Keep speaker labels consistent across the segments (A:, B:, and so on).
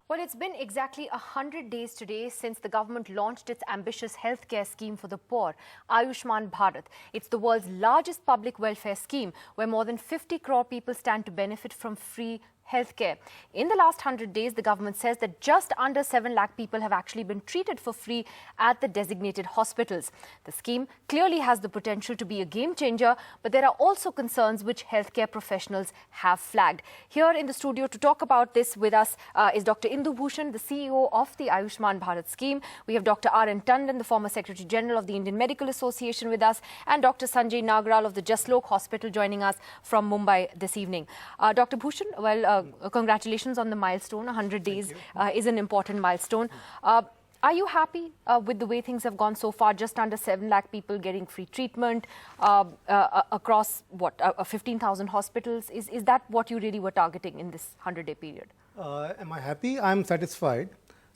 A: Well, it's been exactly 100 days today since the government launched its ambitious healthcare scheme for the poor, Ayushman Bharat. It's the world's largest public welfare scheme where more than 50 crore people stand to benefit from free healthcare. In the last 100 days, the government says that just under 7 lakh people have actually been treated for free at the designated hospitals. The scheme clearly has the potential to be a game changer, but there are also concerns which healthcare professionals have flagged. Here in the studio to talk about this with us is Dr. Indu Bhushan, the CEO of the Ayushman Bharat scheme. We have Dr. R.N. Tandon, the former Secretary General of the Indian Medical Association with us, and Dr. Sanjay Nagral of the Jaslok Hospital joining us from Mumbai this evening. Dr. Bhushan, well, congratulations on the milestone. 100 days is an important milestone. Are you happy with the way things have gone so far? Just under 7 lakh people getting free treatment across, 15,000 hospitals. Is that what you really were targeting in this 100-day period?
B: Am I happy? I'm satisfied.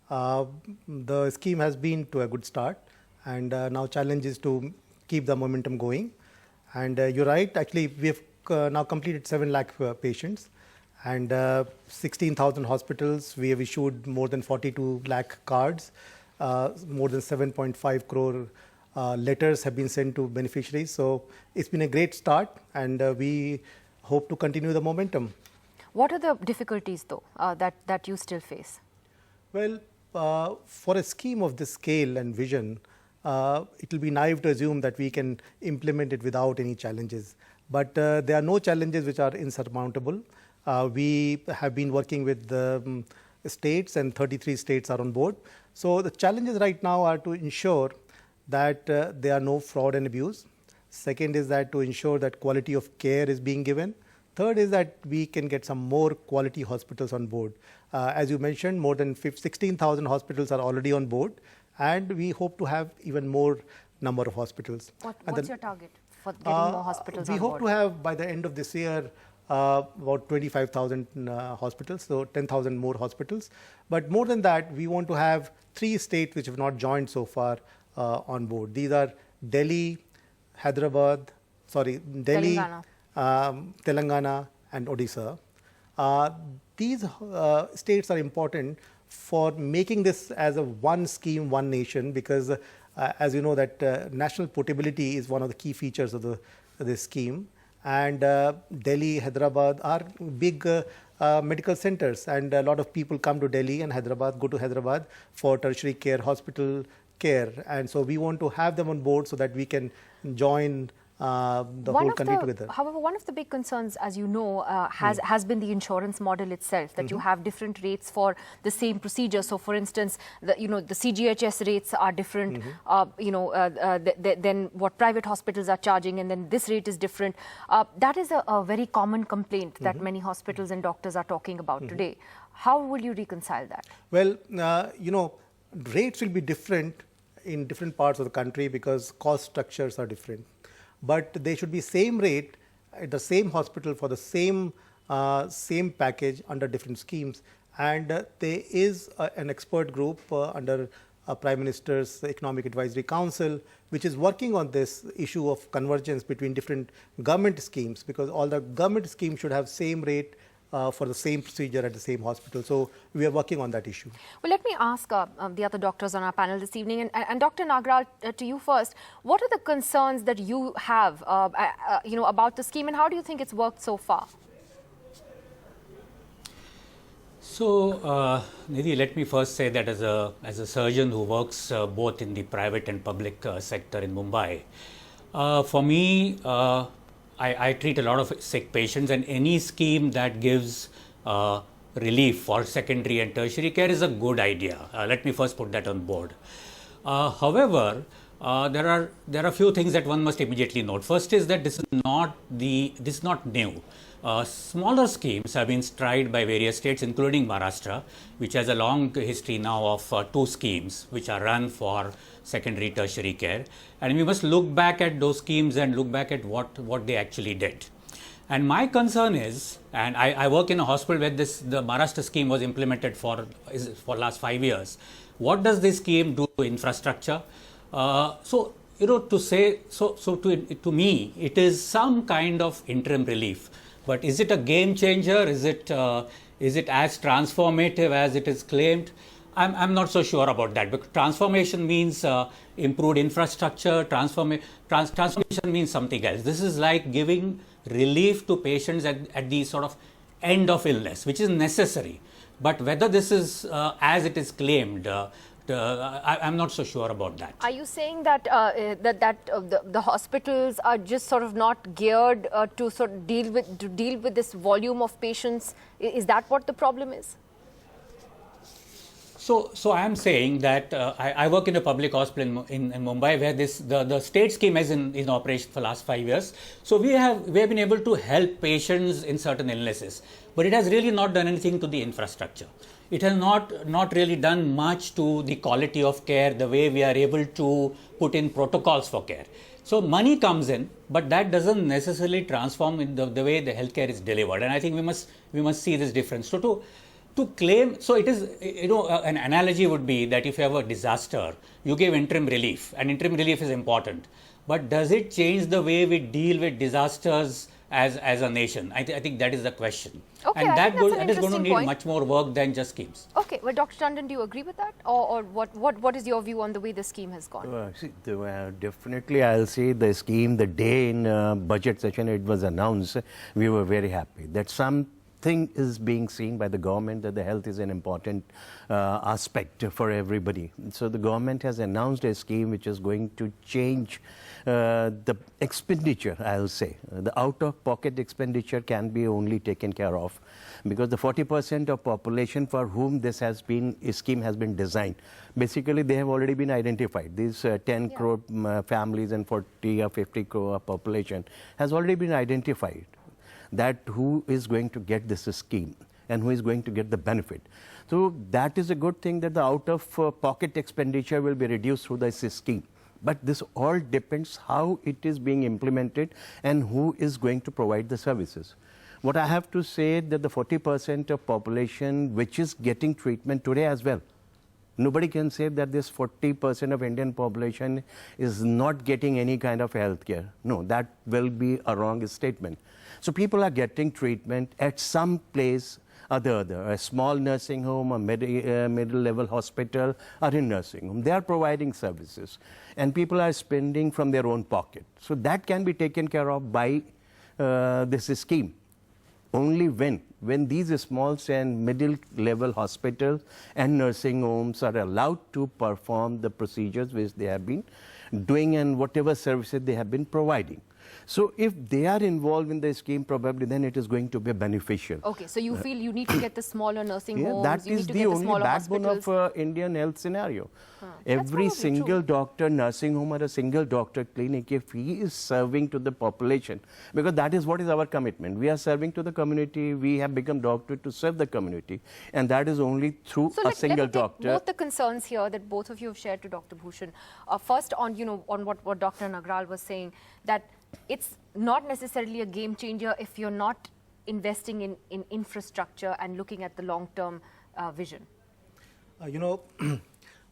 B: The scheme has been to a good start, and now challenge is to keep the momentum going. And you're right, actually we have now completed 7 lakh patients. And 16,000 hospitals. We have issued more than 42 lakh cards. More than 7.5 crore letters have been sent to beneficiaries. So it's been a great start, and we hope to continue the momentum.
A: What are the difficulties, though, that you still face?
B: Well, for a scheme of this scale and vision, it will be naive to assume that we can implement it without any challenges. But there are no challenges which are insurmountable. We have been working with the states, and 33 states are on board. So the challenges right now are to ensure that there are no fraud and abuse. Second is that to ensure that quality of care is being given. Third is that we can get some more quality hospitals on board. As you mentioned, more than 16,000 hospitals are already on board, and we hope to have even more number of hospitals.
A: What's your target for getting more hospitals on board?
B: We hope to have, by the end of this year, about 25,000 hospitals, so 10,000 more hospitals. But more than that, we want to have 3 states which have not joined so far on board. These are Delhi, Telangana, and Odisha. These states are important for making this as a one scheme, one nation, because as you know that national portability is one of the key features of this scheme. And Delhi, Hyderabad are big medical centers, and a lot of people come to Delhi and Hyderabad, go to Hyderabad for tertiary care, hospital care. And so we want to have them on board so that we can join the whole country together.
A: However, one of the big concerns, as you know, has been the insurance model itself, that you have different rates for the same procedure. So, for instance, the CGHS rates are different, than what private hospitals are charging, and then this rate is different. That is a very common complaint that many hospitals and doctors are talking about today. How will you reconcile that?
B: Well, rates will be different in different parts of the country because cost structures are different. But they should be same rate at the same hospital for the same package under different schemes. And there is an expert group under Prime Minister's Economic Advisory Council, which is working on this issue of convergence between different government schemes, because all the government schemes should have same rate for the same procedure at the same hospital. So we are working on that issue.
A: Well, let me ask the other doctors on our panel this evening, and Dr. Nagral, to you first. What are the concerns that you have, about the scheme, and how do you think it's worked so far?
C: So, Nidhi, let me first say that as a surgeon who works both in the private and public sector in Mumbai, for me, I treat a lot of sick patients, and any scheme that gives relief for secondary and tertiary care is a good idea. Let me first put that on board. However, there are a few things that one must immediately note. First is that this is not new. Smaller schemes have been tried by various states, including Maharashtra, which has a long history now of 2 schemes which are run for secondary, tertiary care. And we must look back at those schemes and look back at what they actually did. And my concern is, and I work in a hospital where the Maharashtra scheme was implemented for last 5 years. What does this scheme do to infrastructure? To me, it is some kind of interim relief. But is it a game changer? Is it Is it as transformative as it is claimed? I'm not so sure about that, because transformation means improved infrastructure, transformation means something else. This is like giving relief to patients at the sort of end of illness, which is necessary. But whether this is as it is claimed, I'm not so sure about that.
A: Are you saying that the hospitals are just sort of not geared to sort of deal with this volume of patients? Is that what the problem is?
C: So I am saying that I work in a public hospital in Mumbai, where the state scheme is in operation for the last 5 years. So we have been able to help patients in certain illnesses, but it has really not done anything to the infrastructure. It has not really done much to the quality of care, the way we are able to put in protocols for care. So money comes in, but that doesn't necessarily transform in the way the healthcare is delivered. And I think we must see this difference. So to claim, so it is, an analogy would be that if you have a disaster, you give interim relief, and interim relief is important. But does it change the way we deal with disasters as a nation? I think that is the question.
A: Okay,
C: and that is going to
A: interesting
C: need
A: point.
C: much more work than just schemes.
A: Okay, well, Dr. Tandon, do you agree with that? Or what is your view on the way the scheme has gone?
D: Definitely, I'll say the scheme, the day in budget session it was announced, we were very happy that something is being seen by the government, that the health is an important aspect for everybody. So the government has announced a scheme which is going to change the expenditure, I'll say. The out-of-pocket expenditure can be only taken care of because the 40% of population for whom this scheme has been designed, basically they have already been identified. These 10 crore families and 40 or 50 crore population has already been identified, that who is going to get this scheme and who is going to get the benefit. So that is a good thing, that the out-of-pocket expenditure will be reduced through this scheme. But this all depends how it is being implemented and who is going to provide the services. What I have to say that the 40% of population which is getting treatment today as well, nobody can say that this 40% of Indian population is not getting any kind of health care. No, that will be a wrong statement. So people are getting treatment at some place or the other, a small nursing home, a middle level hospital, or in nursing home. They are providing services and people are spending from their own pocket. So that can be taken care of by this scheme. Only when these small and middle level hospitals and nursing homes are allowed to perform the procedures which they have been doing and whatever services they have been providing. So if they are involved in the scheme, probably then it is going to be beneficial.
A: Okay, so you feel you need to get the smaller nursing homes,
D: that
A: you
D: is
A: need to
D: the
A: get the
D: only
A: smaller
D: backbone
A: hospitals.
D: of Indian health scenario.
A: probably
D: Every
A: true.
D: single doctor, nursing home or a single doctor clinic, if he is serving to the population, because that is what is our commitment. We are serving to the community, we have become doctor to serve the community, and that is only through
A: So
D: a single
A: let me take
D: doctor.
A: both the concerns here that both of you have shared to Dr. Bhushan. First on what Dr. Nagral was saying, that it's not necessarily a game changer if you're not investing in infrastructure and looking at the long-term vision.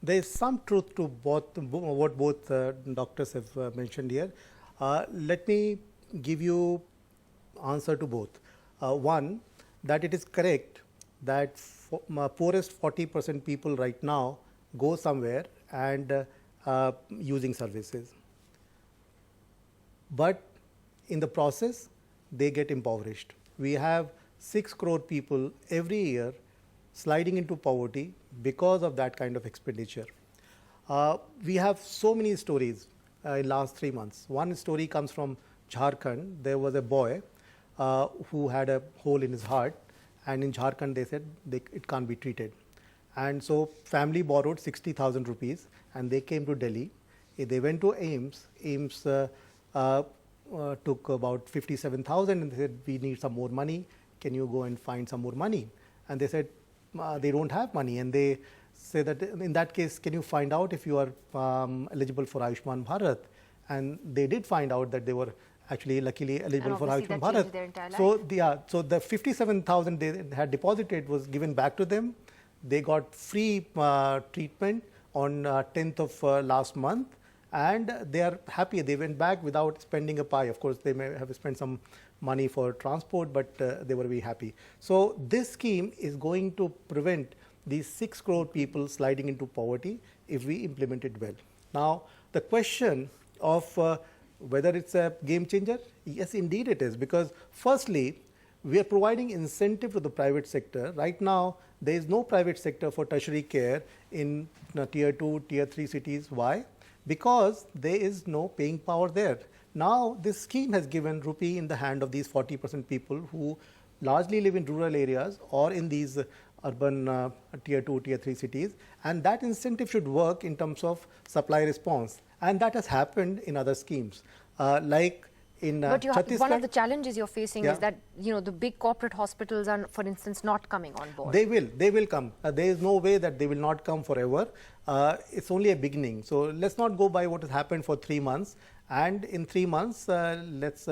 B: There is some truth to what both doctors have mentioned here. Let me give you answer to both. One, that it is correct that poorest 40% people right now go somewhere and using services. But in the process, they get impoverished. We have 6 crore people every year sliding into poverty because of that kind of expenditure. We have so many stories in last 3 months. One story comes from Jharkhand. There was a boy who had a hole in his heart, and in Jharkhand they said it can't be treated. And so family borrowed 60,000 rupees and they came to Delhi. They went to AIIMS. AIIMS took about 57,000 and they said, we need some more money. Can you go and find some more money? And they said, they don't have money. And they say that in that case, can you find out if you are eligible for Ayushman Bharat? And they did find out that they were actually luckily eligible for Ayushman Bharat. So the 57,000 they had deposited was given back to them. They got free treatment on 10th of last month. And they are happy. They went back without spending a pie. Of course, they may have spent some money for transport, but they were very happy. So this scheme is going to prevent these 6 crore people sliding into poverty if we implement it well. Now, the question of whether it's a game changer, yes, indeed it is, because firstly, we are providing incentive to the private sector. Right now, there is no private sector for tertiary care in tier 2, tier 3 cities. Why? Because there is no paying power there. Now, this scheme has given rupee in the hand of these 40% people who largely live in rural areas or in these urban tier 2, tier 3 cities, and that incentive should work in terms of supply response, and that has happened in other schemes like in
A: but
B: Chhattisgarh.
A: one of the challenges you're facing
B: Yeah.
A: is that the big corporate hospitals are, for instance, not coming on board.
B: They will come. There is no way that they will not come forever. It's only a beginning. So let's not go by what has happened for 3 months. And in 3 months, let's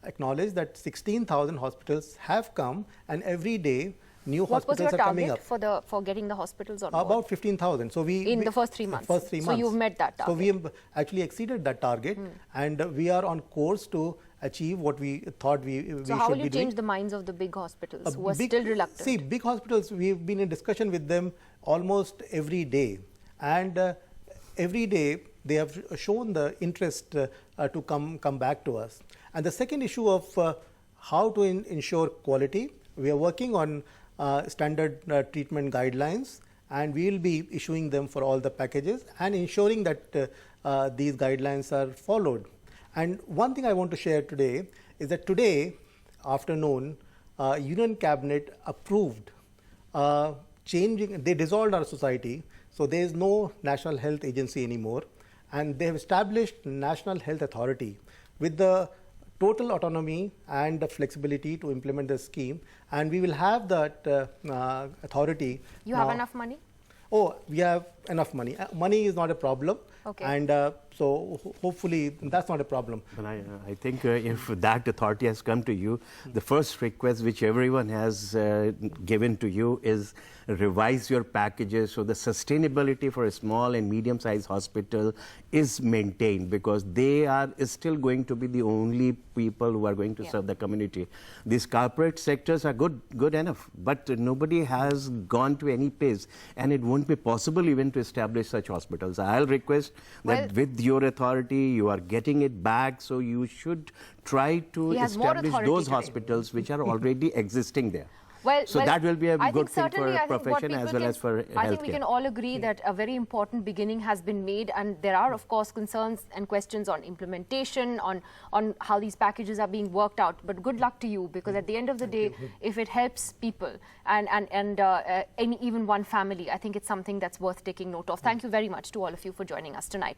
B: acknowledge that 16,000 hospitals have come, and every day new
A: What was
B: hospitals
A: your
B: are coming
A: target
B: up.
A: for getting the hospitals on board?
B: About 15,000. So
A: In the first 3 months.
B: First 3
A: So
B: months.
A: you've met that
B: So we
A: target.
B: have actually exceeded that target, and we are on course to achieve what we thought we
A: So how
B: should
A: will
B: be
A: you
B: doing.
A: change the minds of the big hospitals who are
B: Big-
A: still reluctant?
B: See, big hospitals, we've been in discussion with them almost every day, and every day they have shown the interest to come back to us. And the second issue of how to ensure quality, we are working on standard treatment guidelines, and we will be issuing them for all the packages and ensuring that these guidelines are followed. And one thing I want to share today is that today afternoon, Union Cabinet approved changing, they dissolved our society, so there is no National Health Agency anymore, and they have established National Health Authority with the total autonomy and the flexibility to implement the scheme, and we will have that authority.
A: You have
B: now.
A: enough money?
B: Oh, we have enough money. Money is not a problem.
A: Okay.
B: And so hopefully that's not a problem.
D: But I think if that authority has come to you, the first request which everyone has given to you is revise your packages so the sustainability for a small and medium-sized hospital is maintained, because they are still going to be the only people who are going to serve the community. These corporate sectors are good enough, but nobody has gone to any pace, and it won't be possible even to establish such hospitals. I'll request that with your authority, you are getting it back, so you should try to
A: He has more
D: establish
A: authority
D: those
A: today.
D: hospitals which are already existing there.
A: Well,
D: That will be a
A: I
D: good
A: think
D: thing
A: certainly,
D: for
A: I think what
D: profession
A: people
D: as well
A: can-
D: as for
A: I think we
D: healthcare.
A: can all agree that a very important beginning has been made, and there are, of course, concerns and questions on implementation, on how these packages are being worked out. But good luck to you, because at the end of the day, if it helps people and even one family, I think it's something that's worth taking note of. Thank you very much to all of you for joining us tonight.